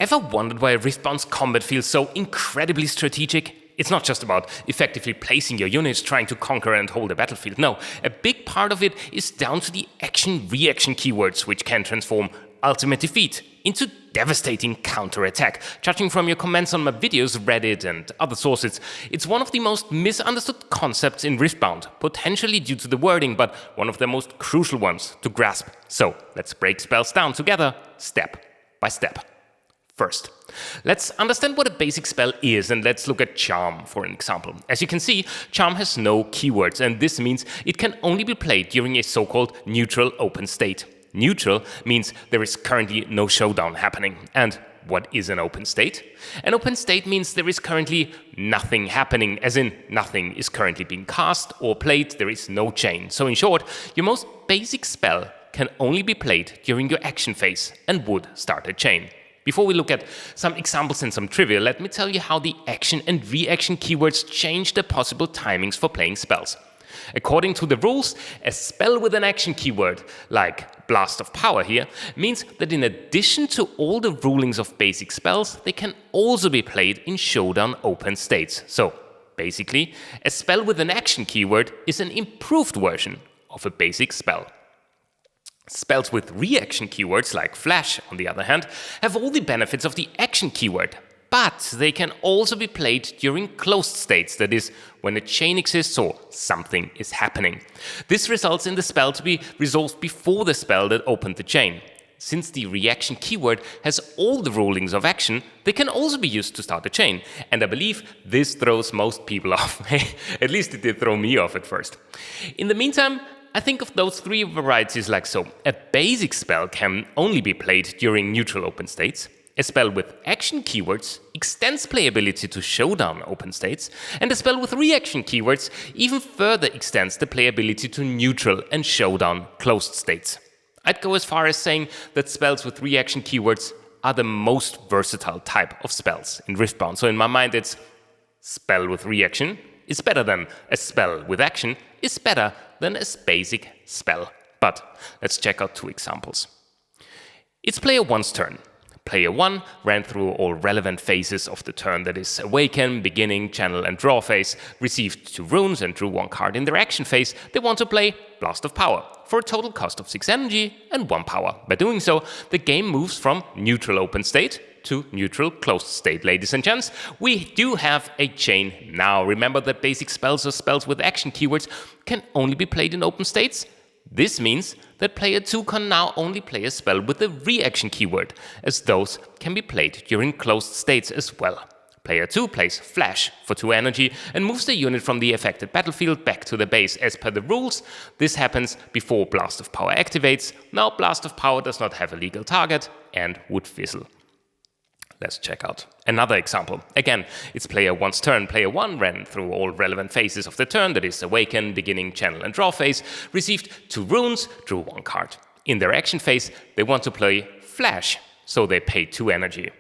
Ever wondered why Riftbound's combat feels so incredibly strategic? It's not just about effectively placing your units trying to conquer and hold a battlefield. No, a big part of it is down to the action-reaction keywords, which can transform ultimate defeat into devastating counter-attack. Judging from your comments on my videos, Reddit and other sources, it's one of the most misunderstood concepts in Riftbound, potentially due to the wording, but one of the most crucial ones to grasp. So let's break spells down together, step by step. First, let's understand what a basic spell is, and let's look at Charm for an example. As you can see, Charm has no keywords, and this means it can only be played during a so-called neutral open state. Neutral means there is currently no showdown happening. And what is an open state? An open state means there is currently nothing happening, as in nothing is currently being cast or played, there is no chain. So in short, your most basic spell can only be played during your action phase and would start a chain. Before we look at some examples and some trivia, let me tell you how the action and reaction keywords change the possible timings for playing spells. According to the rules, a spell with an action keyword, like Blast of Power here, means that in addition to all the rulings of basic spells, they can also be played in showdown open states. So, basically, a spell with an action keyword is an improved version of a basic spell. Spells with reaction keywords, like Flash, on the other hand, have all the benefits of the action keyword, but they can also be played during closed states, that is, when a chain exists or something is happening. This results in the spell to be resolved before the spell that opened the chain. Since the reaction keyword has all the rulings of action, they can also be used to start a chain, and I believe this throws most people off. At least it did throw me off at first. In the meantime, I think of those three varieties like so. A basic spell can only be played during neutral open states. A spell with action keywords extends playability to showdown open states, and a spell with reaction keywords even further extends the playability to neutral and showdown closed states. I'd go as far as saying that spells with reaction keywords are the most versatile type of spells in Riftbound. So in my mind, it's spell with reaction is better than a spell with action is better than a basic spell. But let's check out two examples. It's player 1's turn. Player 1 ran through all relevant phases of the turn, that is, Awaken, Beginning, Channel and Draw phase, received 2 runes and drew 1 card. In their action phase, they want to play Blast of Power for a total cost of 6 energy and 1 power. By doing so, the game moves from neutral open state to neutral closed state. Ladies and gents, we do have a chain now. Remember that basic spells or spells with action keywords can only be played in open states? This means that player 2 can now only play a spell with a reaction keyword, as those can be played during closed states as well. Player 2 plays Flash for 2 energy and moves the unit from the affected battlefield back to the base. As per the rules, this happens before Blast of Power activates. Now Blast of Power does not have a legal target and would fizzle. Let's check out another example. Again, it's player 1's turn. Player 1 ran through all relevant phases of the turn, that is, Awaken, Beginning, Channel and Draw phase, received 2 runes, drew 1 card. In their action phase, they want to play Flash, so they pay 2 energy.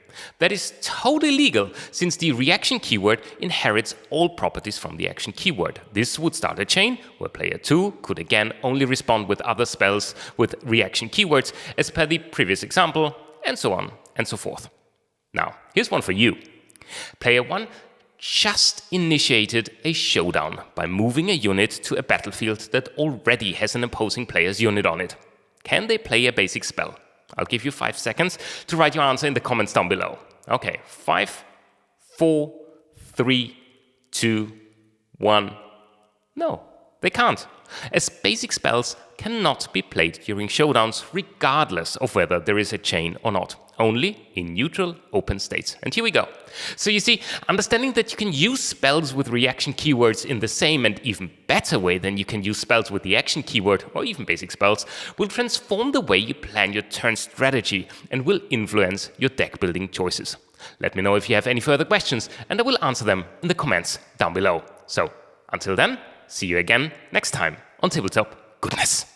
That is totally legal, since the reaction keyword inherits all properties from the action keyword. This would start a chain, where player 2 could again only respond with other spells with reaction keywords, as per the previous example, and so on and so forth. Now, here's one for you. Player 1 just initiated a showdown by moving a unit to a battlefield that already has an opposing player's unit on it. Can they play a basic spell? I'll give you 5 seconds to write your answer in the comments down below. Okay, 5, 4, 3, 2, 1. No, they can't, as basic spells cannot be played during showdowns regardless of whether there is a chain or not. Only in neutral open states. And here we go. So you see, understanding that you can use spells with reaction keywords in the same and even better way than you can use spells with the action keyword, or even basic spells, will transform the way you plan your turn strategy and will influence your deck building choices. Let me know if you have any further questions, and I will answer them in the comments down below. So, until then, see you again next time on Tabletop Goodness.